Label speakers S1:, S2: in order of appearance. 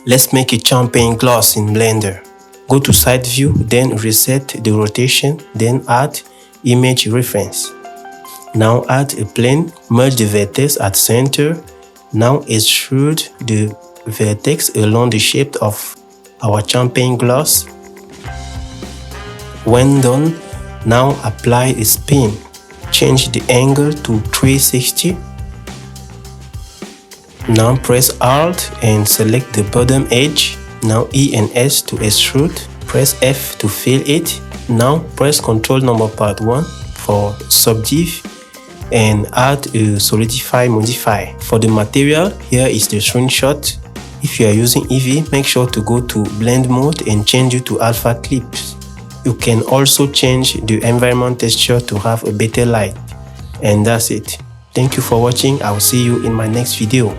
S1: Let's make a champagne glass in Blender. Go to side view, then reset the rotation, then add image reference. Now add a plane, merge the vertex at center. Now extrude the vertex along the shape of our champagne glass. When done, now apply a spin. Change the angle to 360. Now press Alt and select the bottom edge. Now E and S to extrude. Press F to fill it. Now press Ctrl part 1 for subdiv and add a solidify modify. For the material, here is the screenshot. If you are using Eevee, make sure to go to blend mode and change it to alpha clips. You can also change the environment texture to have a better light. And that's it. Thank you for watching. I will see you in my next video.